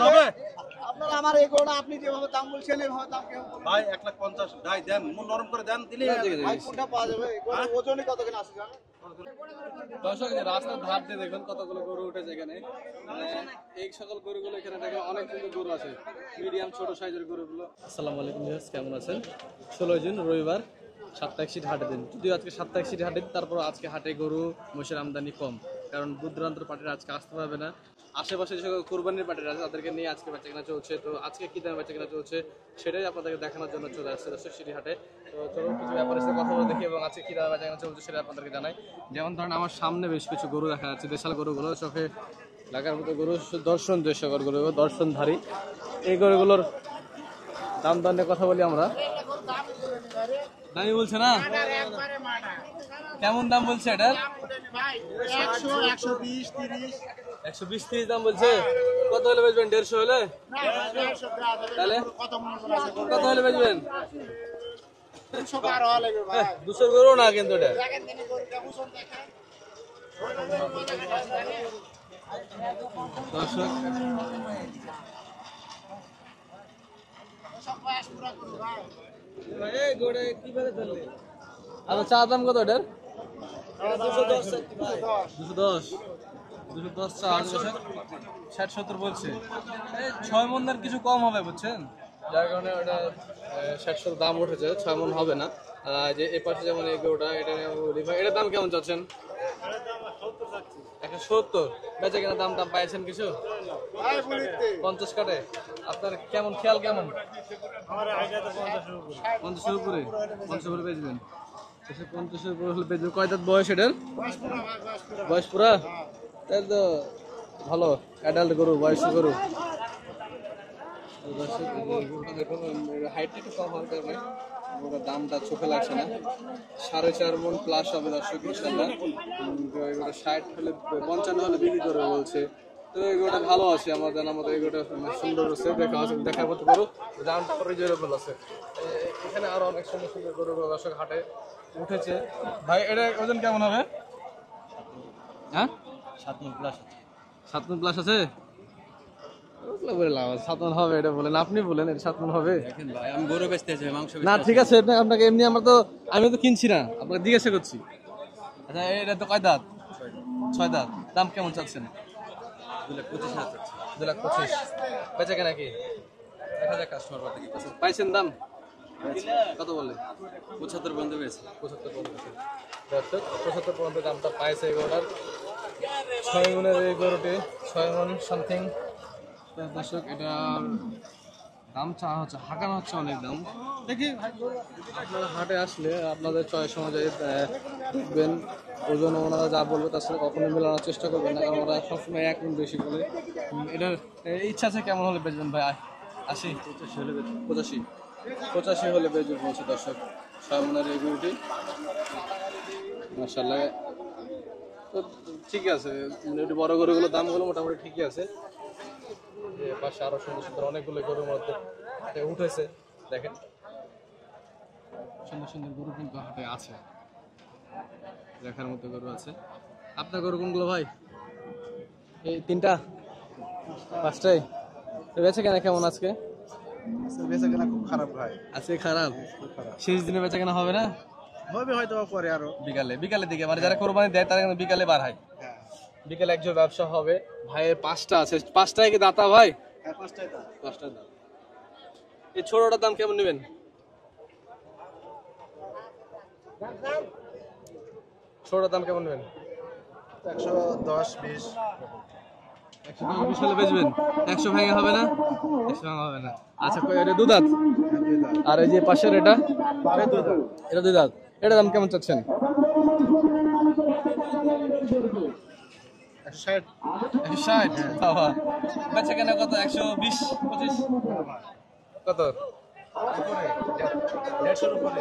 হবে আপনারা আমার এই গরুটা আপনি যেভাবে দাম বলছেন এইভাবে দাম কেউ ভাই 1,50,000 ভাই দেন মন নরম করে দেন দিলে ভাই কোনটা পাওয়া যাবে ওজনই কত কিনা আছে জানেন? দর্শক রাস্তার ধার দিয়ে দেখুন কতগুলো গরু উঠেছে এখানে এই সকল গরুগুলো এখানে দেখেন অনেক কিন্তু গরু আছে মিডিয়াম ছোট সাইজের গরুগুলো। আসসালামু আলাইকুম ভিউয়ার্স, কেমন আছেন? 16 জুন রবিবার সাপ্তাহিক সিট হাটের দিন। যদিও আজকে সাপ্তাহিক সিট হাটের দিন, তারপর আজকে হাটে গরু মহিষের আমদানি কম, কারণ দূর দূরান্তর পার্টিরা আজকে আসতে পারবে না। আশেপাশে যে সকল কোরবানির পার্টিরা আছে তাদেরকে নিয়ে আজকে বেচাকেনা চলছে। তো আজকে কী দামে বেচাকেনা চলছে সেটাই আপনাদেরকে দেখানোর জন্য চলে আসছে দর্শক সিটি হাটে। তো চলো কিছু ব্যাপারের সাথে কথা বলে দেখি এবং আজকে কী দামে বেচাকেনা চলছে সেটা আপনাদেরকে জানাই। যেমন ধরেন আমার সামনে বেশ কিছু গরু দেখা যাচ্ছে, দেশাল গরুগুলো চোখে লাগার মতো গরু, দর্শন যে সকল গরু দর্শনধারী এই গরুগুলোর দাম দর নিয়ে কথা বলি আমরা। দামি বলছে না, কেমন দাম বলছে এটা? 120-130 দাম বলছে। কত হলে বেচবেন? 150 হলে? তাহলে কত হলে বেচবেন? 200 গরু না কিন্তু এটা। দর্শক আচ্ছা, চা দাম কত এটার? 210 চা 60-70 বলছে। 6 মনের কিছু কম হবে বুঝছেন, যার কারণে ওটা 60 দাম উঠেছে। 6 মন হবে না। যে এই পাশে যেমন এই গরুটা, এটার দাম কেমন চাচ্ছেন? 170 বেচে কেনা দাম পাইছেন কিছু? 50 কাটে। আপনার কেমন খেয়াল কেমন? 50-এর উপরে। 50 উপরে বেচবেন? 50-এর উপরে হলে বেচবেন। কয় দাঁত বয়স এটার? বয়স পুরা? তাই তো ভালো অ্যাডাল্ট গরু, বয়স্ক গরু। দেখুন হাইটটা একটু কম হওয়ার কারণে ওটার দামটা চোখে লাগছে না। 4.5 মন প্লাস হবে দর্শক ইনশাল্লাহ। 60 হলে 55 হলে বিক্রি করে বলছে। তো এগুলোটা ভালো আছে আমার জানার মতো। এগুলোটা সুন্দর আছে, দেখার মতো গরু, দামটা রিজনেবল আছে। এখানে আরো অনেক সুন্দর সুন্দর গরু দর্শক হাটে উঠেছে। ভাই এটা ওজন কেমন হবে? হ্যাঁ 7 মন প্লাস আছে। 7 মন প্লাস আছে? 7 মন হবে এটা বলেন, আপনি বলেন এটা 7 মন হবে? আমি গরু বেচতে চাই, মাংস না ঠিক আছে, আপনাকে এমনি আমি তো কিনছি না, আপনাকে জিজ্ঞাসা করছি। আচ্ছা এটা তো কয় দাঁত? 6 দাঁত। দাম কেমন চাচ্ছেন? 2,25,000। বেচা কেনা কি? দেখা যাক কাস্টমার পাইছেন দাম কত বলে? 75 পর্যন্ত পেয়েছে। 75 পর্যন্ত দামটা পাইছে এগুলোর। 6 মনের এই গরুটি 6 মন সামথিং। দর্শক এটার দাম চাওয়া হচ্ছে, হাঁকানো হচ্ছে অনেক দাম। দেখি আপনারা হাটে আসলে আপনাদের চয়েস অনুযায়ী দেখবেন, ওজন ওনারা যা বলবে তার সাথে কখনোই মেলানোর চেষ্টা করবেন না, কারণ ওরা সবসময় 1 মণ বেশি বলে। এটার ইচ্ছা আছে কেমন হলে বেচবেন ভাই? 80? 85 হলে বেচবেন বলছে দর্শক 6 মনের এই গরুটি। মাশাআল্লাহ তো ঠিক আছে, একটু বড় গরুগুলোর দামগুলো মোটামুটি ঠিকই আছে। পাশে আরো সুন্দর সুন্দর অনেকগুলো গরুর মধ্যে হাটে উঠেছে। দেখেন সুন্দর সুন্দর গরু কিন্তু হাটে আছে, দেখার মতো গরু আছে। আপনার গরু কোনগুলো ভাই? এই 3টা 5টাই বেচে কেনা কেমন আজকে? বেচা কেনা খুব খারাপ ভাই। আজকে খারাপ? শেষ দিনে বেচা কেনা হবে না? হবে হয়তো পরে আরো বিকালের দিকে, মানে যারা কোরবানি দেয় তারা কিন্তু বিকালে বার হয়। বিকালে একজন ব্যবসা হবে। ভাইয়ের 5টা আছে। 5টায় কি দাতা ভাই? হ্যাঁ 5টাই দাম। 5টার দাম। এই ছোটটার দাম কেমন নেবেন? ছোটটার দাম কেমন নেবেন? 110-20। 110-20 হলে বেচবেন? 100 ভাঙা হবে না? 100 ভাঙা হবে না। আচ্ছা এটা 2 দাঁত? আর এই যে পাশের এটা? এটা 2 দাঁত। এটার দাম কেমন চাচ্ছেন? 160। বাবা বেচা কেনা কত? 120-25? কত?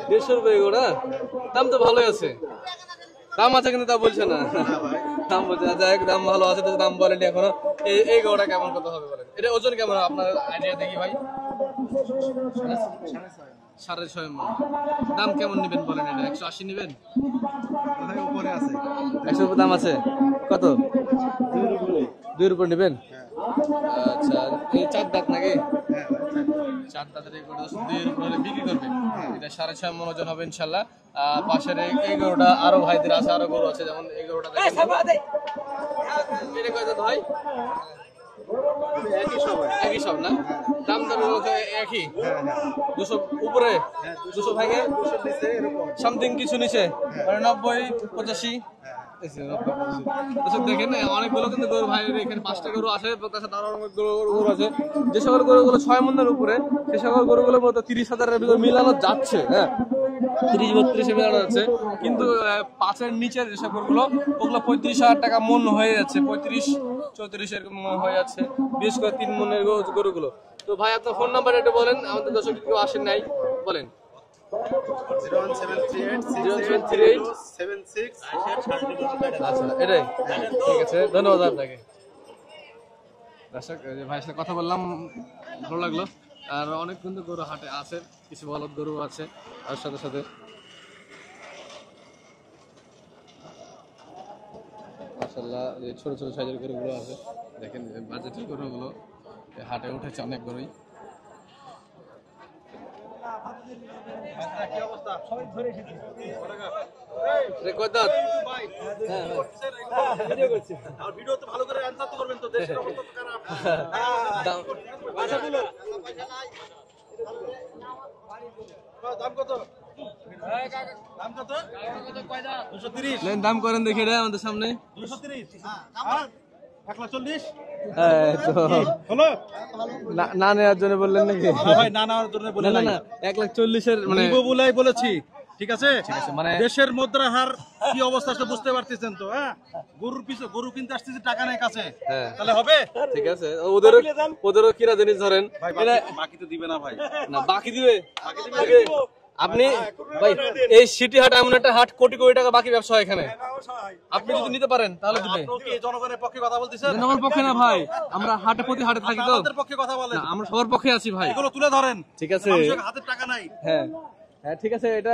150 রুপয়ে গোড়া? দাম তো ভালোই আছে। দাম আছে কিন্তু তা বলছে না, দাম বলছে না। যাই হোক, দাম ভালো আছে তো দাম বলেনি এখনো। এই গোড়া কেমন কত হবে বলেন? এটা ওজন কেমন আপনার আইডিয়া দেখি ভাই? 6.5 মণ। দাম কেমন নেবেন বলেন? এটা 180 নেবেন? উপরে আছে 100 দাম আছে। কত? 2 এর উপর নেবেন? আচ্ছা, এই 4 দাঁত নাকি? 4 দাঁতের এই গরুটা 2 এর উপরে বিক্রি করবে। এটা 6.5 মণ ওজন হবে ইনশাআল্লাহ। পাশের এই গরুটা আরো ভাইদের আছে, আরো গরু আছে, যেমন এই গরুটা দেখেন। এটা কয় দাঁত হয়? একই সব না? দাম দর একই? 200 উপরে, 200 ভাঙে, সামথিং কিছু নিচে, মানে 90, 85। দেখেন অনেকগুলো কিন্তু গরু ভাই, এখানে 5টা গরু আছে, তাছাড়া আরো অনেক গরু আছে। যে সকল গরুগুলো 6 মণের উপরে, সে সকল গরুগুলো মতো 30,000-এর ভিতর মিলানো যাচ্ছে। হ্যাঁ, 30-32 মিলানো যাচ্ছে, কিন্তু 5-এর নিচের যেসব গরুগুলো, ওগুলো 35,000 টাকা মন হয়ে যাচ্ছে, 35-34 এরকম হয়ে যাচ্ছে, বিশেষ করে 3 মণের গরুগুলো। তো ভাই আপনার ফোন নাম্বার একটু বলেন, আমাদের দর্শক কেউ আসেন নাই, বলেন। 01738 আচ্ছা, এটাই ঠিক আছে, ধন্যবাদ আপনাকে। দর্শক, ভাইয়ের সাথে কথা বললাম, ভালো লাগলো। আর অনেক কিন্তু গরু হাটে আছে, কিছু বলদ গরু আছে, আর সাথে সাথে মাশাআল্লাহ যে ছোট ছোট সাইজের গরুগুলো আছে, দেখেন বাজেটের গরুগুলো হাটে উঠেছে অনেক গরুই। ভিডিও তো ভালো করে অ্যানসার তো করবেন তো, দেশের অবস্থা তো খারাপ। দাম কত? দাম কত? 230। দাম করেন দেখে রে আমাদের সামনে। 230। 140। হলো না নেওয়ার জন্য বললেন নাকি? ভাই না নেওয়ার জন্য বলে না, 140-এর মানে বলেই বলেছি, ঠিক আছে? মানে দেশের মুদ্রা হার কি অবস্থা আছে বুঝতে পারতেছেন তো। হ্যাঁ, গরু কিনতে আসতেছে, টাকা নেই কাছে, তাহলে হবে? ঠিক আছে, ওদেরও কিনা জিনিস ধরেন, বাকি তো দিবে না ভাই। না বাকি দিবে। আপনি ভাই, এই সিটি হাট এমন একটা হাট, কোটি কোটি টাকা বাকি ব্যবসা হয় এখানে। আপনি যদি নিতে পারেন তাহলে দিবে। আপনি কি জনগণের পক্ষে কথা বলতেছেন? জনগণের পক্ষে না ভাই, আমরা হাটে প্রতি হাটে থাকি তো, আমাদের পক্ষে কথা বলেন। আমরা সবার পক্ষে আছি ভাই। এগুলো তুলে ধরেন, ঠিক আছে? মানুষের হাতে টাকা নাই। হ্যাঁ হ্যাঁ, ঠিক আছে, এটা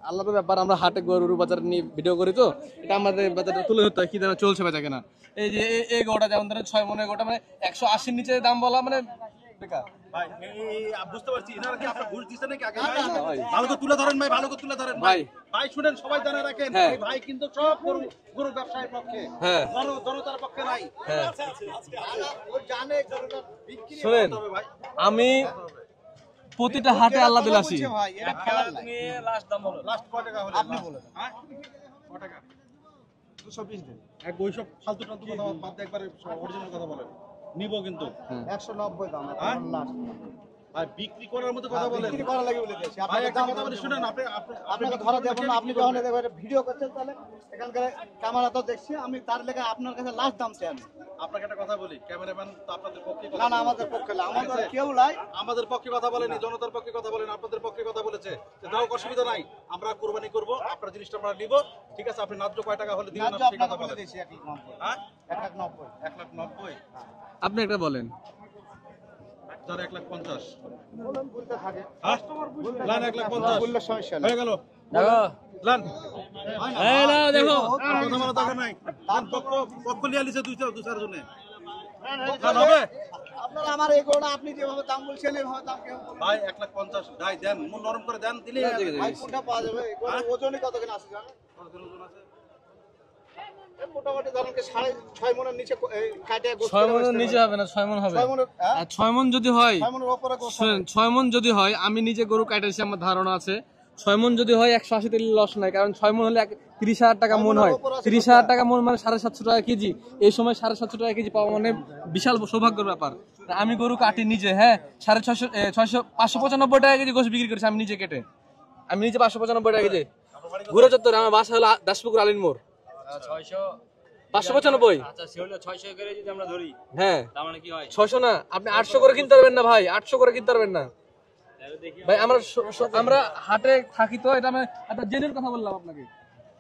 আলাদা ব্যাপার। আমরা হাটে গরুর বাজার নিয়ে ভিডিও করি তো, এটা আমাদের বাজারটা তুলে ধরতে হয়, কি দামে চলছে বেচা কেনা। এই যে এই গোটা যেমন ধরেন 6 মণের গোটা, মানে 180-র নিচে দাম বলা মানে বেকার। ভাই বুঝতে পারছি, এনারা কি আপনার ঘুষ দিচ্ছে নাকি আগে? ভালো করে তুলে ধরেন ভাই, ভালো করে তুলে ধরেন ভাই। ভাই শুনেন, সবাই জানা রাখেন, এই ভাই কিন্তু সব গরু ব্যবসায়ের পক্ষে, জনতার পক্ষে নাই। শুনেন, আমি প্রতিটা হাটে আল্লাহ দিল আসি। লাস্ট কত টাকা হলো আপনি বলেন? হ্যাঁ, কত টাকা? 220 দিন। এক ওইসব ফালতু টালতু কথা বাদ দিয়ে একবারে অরিজিনাল কথা বলেন, নিব কিন্তু 190 দাম লাস্ট। ভাই বিক্রি করার মতো কথা বলেন, বিক্রি করা লাগে বলে দিয়েছি। ভাই একটা কথা বলি শুনেন, আপনাকে ধরা দেব না। আপনি যখন ভিডিও করছেন, তাহলে এখানকার ক্যামেরা তো দেখছি আমি, তার লেগে আপনার কাছে লাস্ট দাম চাই। আমি আপনাকে একটা কথা বলি, ক্যামেরাম্যান তো আপনাদের পক্ষে কথা না না, আমাদের পক্ষে না, আমাদের কেউ নাই। আমাদের পক্ষে কথা বলেনি, জনতার পক্ষে কথা বলেন, আপনাদের পক্ষে কথা বলেছে। দাও, অসুবিধা নাই, আমরা কুরবানি করব, আপনার জিনিসটা আমরা নিব, ঠিক আছে? আপনি ন্যায্য কয় টাকা হলে দিবেন না সেই কথা বলে দিয়েছি। 190। হ্যাঁ, 190। 190। আপনি একটা বলেন। 1,50,000 বলেন, বলতে থাকে কাস্টমার বুঝবে। লান 1,50,000 বললে সমস্যা নেই। হয়ে গেল। দেখো লান এই নাও, দেখো কথা বলা দরকার নাই। তার পক্ষ লিয়ে লিছে দুই চার জনে। লান হবে? আপনারা আমার এই গরুটা আপনি যেভাবে দাম বলছেন, এইভাবে দাম কেউ বলবে না। ভাই 1,50,000 দাই দেন, মন নরম করে দেন, দিলে ভাই কোনটা পাওয়া যাবে? এই গরুর ওজনই কত কিনা আছে জানেন? এই মোটামুটি ধরেন কি 6.5 মণের নিচে কাটে গোস্ত 6 মণের নিচে হবে না, 6 মণ হবে। 6 মণের, হ্যাঁ? আর 6 মণ যদি হয়, 6 মণের উপরে গোস্ত। শুনেন, 6 মণ যদি হয়, আমি নিজে গরু কাটাইছি, আমার ধারণা আছে 6 মণ যদি হয় 180 তে লস নাই, কারণ 6 মণ হলে 30,000 টাকা মণ হয়। 30,000 টাকা মণ মানে 750 টাকা কেজি। এই সময় 750 টাকা কেজি পাওয়া মানে বিশাল সৌভাগ্যের ব্যাপার। আমি গরু কাটি নিজে, হ্যাঁ, 595 টাকা কেজি গোশ বিক্রি করেছি আমি নিজে কেটে। আমি নিজে 595 টাকা কেজি। ঘুরে চত্বরে আমার বাসা হলো দাসপুকুর আলিনমোড়। 595। আচ্ছা, সে হলো 600 করে যদি আমরা ধরি, হ্যাঁ, তার মানে কি হয়? 600 না, আপনি 800 করে কিনতে পারবেন না ভাই, 800 করে কিনতে পারবেন না ভাই। আমরা হাটে থাকি তো, এটা আমি একটা জেনুইন কথা বললাম আপনাকে,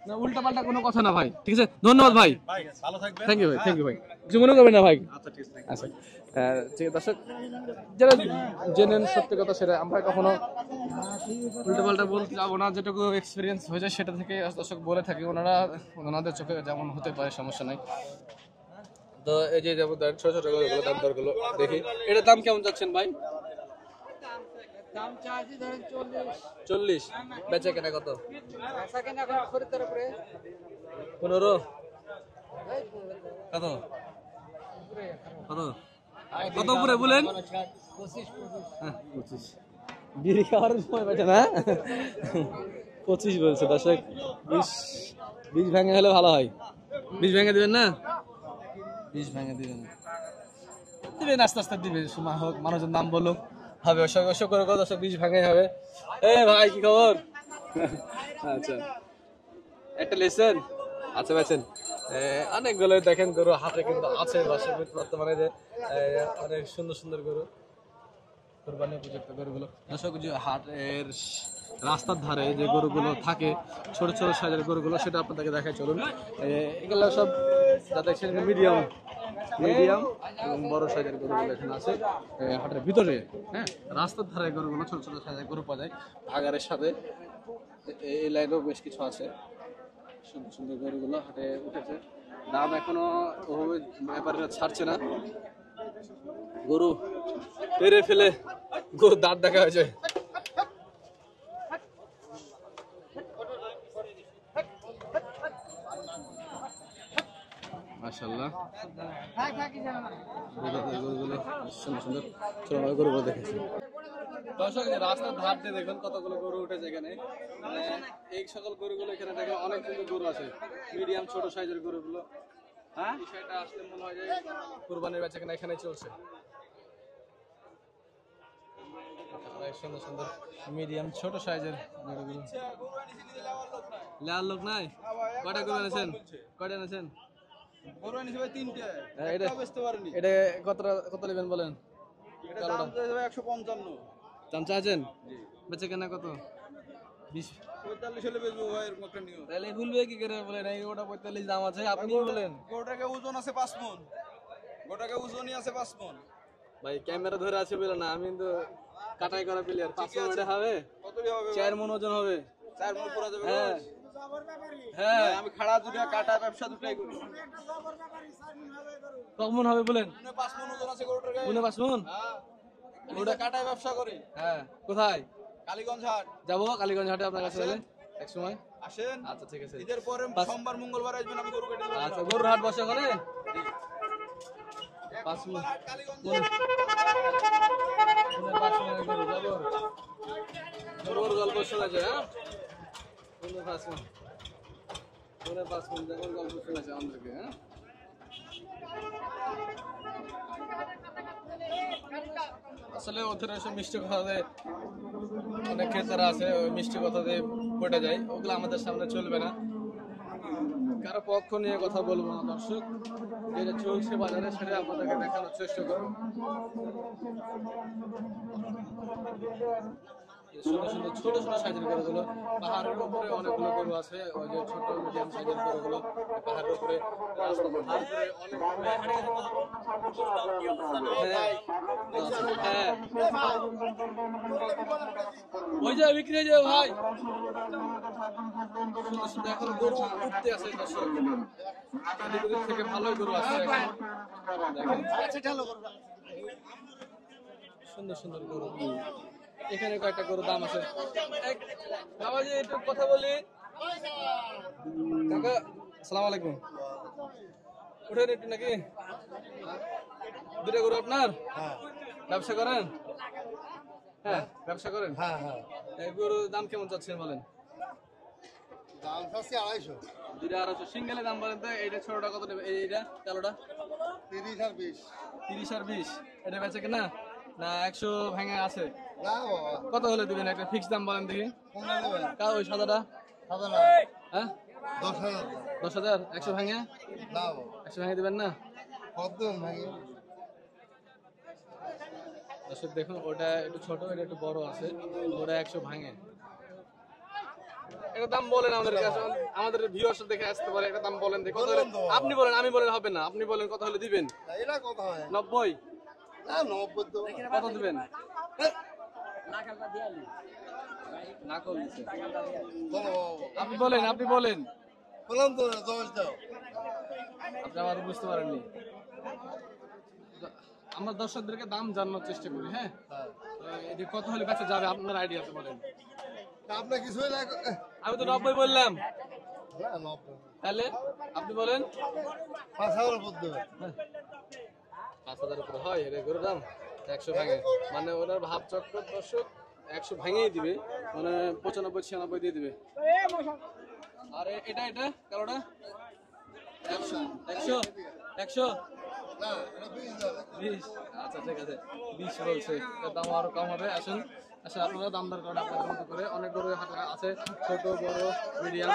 না উল্টা পাল্টা কোনো কথা না ভাই। ঠিক আছে, ধন্যবাদ ভাই, ভাই ভালো থাকবেন। থ্যাংক ইউ ভাই, থ্যাংক ইউ ভাই, কিছু মনে করবেন না ভাই। আচ্ছা ঠিক আছে। আচ্ছা, ঠিক আছে দর্শক, যারা জেনুইন সত্যি কথা, সেটা আমরা কখনো উল্টা পাল্টা বলতে যাবো না। যেটুকু এক্সপিরিয়েন্স হয়েছে সেটা থেকে দর্শক বলে থাকি, ওনাদের চোখে যেমন হতে পারে সমস্যা নাই। তো এই যে যেমন ছোট ছোট গরুগুলো দাম দরগুলো দেখি, এটার দাম কেমন যাচ্ছেন ভাই? দাম চার্জি ধরেন 40। বেচা কেনা কত? সেকেন্ড এখন খরিদ্দার উপরে 15। কত কত কত উপরে বলেন? 25। বিড়ি খাওয়ার সময় বেচে না, 25 বলছে দর্শক। 20 ভেঙে হলে ভালো হয়। 20 ভেঙে দিবেন না? 20 ভেঙে দিবেন, দিবেন আস্তে আস্তে দিবেন, সময় হোক, মানুষের নাম বলুক, হবে অবশ্য করে দর্শক। 20 ভাঙে হবে। এ ভাই কি খবর? আচ্ছা, একটা লেসেন আচ্ছা বেছেন। অনেকগুলো দেখেন গরু হাটে কিন্তু আছে বর্তমানে, যে অনেক সুন্দর সুন্দর গরু, কোরবানি উপযুক্ত গরুগুলো। দর্শক যে হাটের রাস্তার ধারে যে গরুগুলো থাকে, ছোট ছোট সাইজের গরুগুলো, সেটা আপনাদেরকে দেখাই চলুন। এগুলো সব যা দেখছেন মিডিয়াম এবং বড় সাইজের গরুগুলো এখানে আছে হাটের ভিতরে। হ্যাঁ, রাস্তার ধারে গরুগুলো, ছোট ছোট সাইজের গরু পাওয়া যায় ভাগাড়ের সাথে। এই লাইনেও বেশ কিছু আছে, সুন্দর সুন্দর গরুগুলো হাটে উঠেছে। দাম এখনো ওভাবে ব্যাপারীরা ছাড়ছে না, গরু পেরে ফেলে গরু দাঁত দেখা হয়েছে। মাশাআল্লাহ, গরুগুলো সুন্দর সুন্দর ছোট বড় গরুগুলো দেখেছি। দর্শক রাস্তার ধার দিয়ে দেখুন কতগুলো গরু উঠেছে এখানে। এই সকল গরুগুলো এখানে দেখেন অনেক কিন্তু গরু আছে, মিডিয়াম ছোট সাইজের গরুগুলো। হ্যাঁ, বিষয়টা আসলে মনে হয় যে কুরবানির বেচা কেনা এখানে চলছে। সুন্দর সুন্দর মিডিয়াম ছোট সাইজের গরুগুলো। লাল লোক নাই? কয়টা গরু এনেছেন? কয়টা এনেছেন? গরু আনিছি ভাই 3টে। এটা বেচতে পারিনি। এটা কত নেবেন বলেন? এটা দাম চাইছে ভাই 155। দাম চাইছেন? বেচা কেনা কত? 20। 45 হলে বেচবো ভাই, এর মধ্যে নিও। তাহলে ভুলবে কি করে বলেন? এই ওটা 45 দাম আছে, আপনি বলেন। গরুটাকে ওজন আছে 5 মণ। গরুটাকে ওজনই আছে 5 মণ। ভাই ক্যামেরা ধরে আছে বলে না, আমি কিন্তু কাটাই করা প্লেয়ার। 5 মণ এটা হবে? কতই হবে? 4 মণ ওজন হবে। 4 মণ পুরা যাবে। হ্যাঁ হ্যাঁ, আমি খাড়া দুটা কাটা ব্যবসা দুটাই করি। কখন হবে বলেন? 5 মণ ওজন আছে গরুটাকে। 5 মণ? হ্যাঁ, ওটা কাটায় ব্যবসা করি। হ্যাঁ, কোথায় কালীগঞ্জ হাট। যাবো? কালীগঞ্জ হাটে আপনার কাছে গেলে এক সময়। আসেন। আচ্ছা ঠিক আছে। ঈদের পরে সোমবার মঙ্গলবার আসবেন, আমি গরু কেটে দেব। আচ্ছা, গরুর হাট বসে ওখানে? 5 মণ কালীগঞ্জ। গরুর গল্প শোনাছে। হ্যাঁ, 5 মণ 5 মণ গরুর গল্প শোনাছে আমাদেরকে। হ্যাঁ, আসলে ওদের এসব মিষ্টি কথা দিয়ে অনেক ক্রেতারা আছে, ওই মিষ্টি কথা দিয়ে পটে যায়, ওগুলো আমাদের সামনে চলবে না। কারো পক্ষ নিয়ে কথা বলবো না দর্শক, যেটা চলছে বাজারে সেটা আপনাদেরকে দেখানোর চেষ্টা করবো। সুন্দর সুন্দর ছোট ছোট সাইজের গরুগুলো, পাহাড়ের উপরে অনেকগুলো গরু আছে, ওই যে ছোট মিডিয়াম সাইজের গরুগুলো পাহাড়ের উপরে রাস্তার ধার ধরে অনেকগুলো। হ্যাঁ, ওই যে বিক্রি হয়ে যাবে ভাই। সুন্দর সুন্দর এখন গরু উঠতে আছে দর্শক, এদিক ওদিক থেকে ভালোই গরু আসছে এখন। সুন্দর সুন্দর গরু, এখানে কয়েকটা গরুর দাম আছে। বাবাজি একটু কথা বলি। কাকা আসসালামু আলাইকুম, উঠেন একটু নাকি? দুটো গরু আপনার? ব্যবসা করেন? হ্যাঁ, ব্যবসা করেন। হ্যাঁ হ্যাঁ, এই গরুর দাম কেমন চাচ্ছেন বলেন? দাম চাচ্ছি 250। দুইটা 250। সিঙ্গেলের দাম বলেন তো। এইটা ছোটটা কত নেবে? এইটা কালোটা 30 আর 20। 30 আর 20। এটা বেচে কিনা না 100 ভেঙে আছে? না বাবা, কত হলে দিবেন? একটা ফিক্স দাম বলেন দেখি। কোনটা নেবেন? ওই সাদাটা? সাদা না, হ্যাঁ, 10,000। 10,000। 100 ভেঙে? না বাবা, 100 ভেঙে দিবেন না? কত দিন ভাই? দর্শক দেখুন, ওটা একটু ছোট, এটা একটু বড় আছে, ওটা 100 ভাঙে। একটা দাম বলেন আমাদের কাছে, আমাদের ভিউয়ার্স দেখে আসতে পারে। একটা দাম বলেন দেখি কত হলে। আপনি বলেন, আমি বলেন হবে না, আপনি বলেন কত হলে দিবেন? এটা কত হয়? 90? না 90 তো। কত দিবেন? না করছে। আপনি বলেন, আপনি বলেন। বললাম তো 10 দাও। আপনি আমাদের বুঝতে পারেননি। আমরা দর্শকদেরকে দাম জানানোর চেষ্টা করি। হ্যাঁ, তো এটি কত হলে বেচা যাবে আপনার আইডিয়াতে বলেন। আপনার কিছুই না আমি তো 90 বললাম, তাহলে আপনি বলেন 5,000 পড়তে 5,000 উপরে হয় রে গরুর দাম 100 ভাঙে, মানে ওনার ভাব চক্র দর্শক 100 ভাঙেই দিবে, মানে 95-96 দিয়ে দিবে। আর এটা কালোটা 100 20। আচ্ছা ঠিক আছে, 20 বলছে, এর দাম আরো কম হবে। আসুন আপনারা দাম দর করেন আপনাদের মতো করে। অনেক গরু হাটে আছে, ছোট বড় মিডিয়াম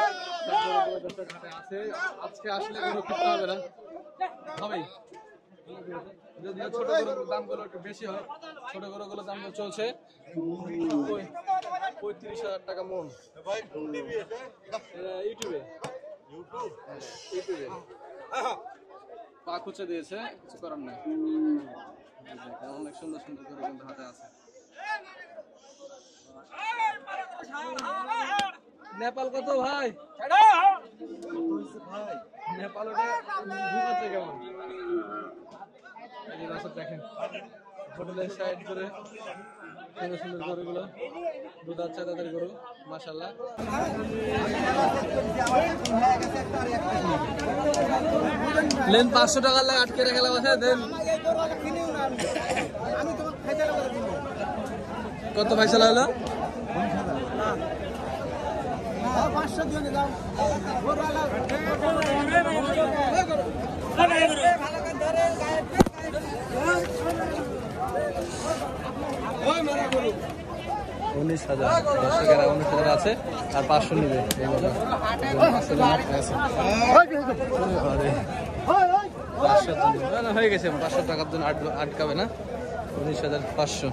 সব গরু দর্শক হাটে আছে। আজকে আসলে গরু কিনতে হবে না, হবেই। যদি ছোট গরুর দামগুলো একটু বেশি হয়, ছোট গরুগুলোর দাম চলছে 35,000 টাকা মন। ইউটিউবে পা খুঁচে দিয়েছে, কিছু করার নাই। অনেক সুন্দর সুন্দর গরু কিন্তু হাতে আছে। নেপাল কত ভাই? নেপাল ওটা ঢুকাচ্ছে কেমন? এই রাস্তা দেখেন, হোটেলের সাইড করে সুন্দর সুন্দর গরুগুলো, দুধ আছে তাদের গরু, মাশাআল্লাহ। লেন 500 টাকার লাগে আটকে রেখে আছে। দেন কত পয়সা লাগলো? 500 দিয়ে দাও। উনিশ 19,000 আছে আর 500 নিবে। হয়ে গেছে 500 টাকার জন্য আটকাবে না, 19,500।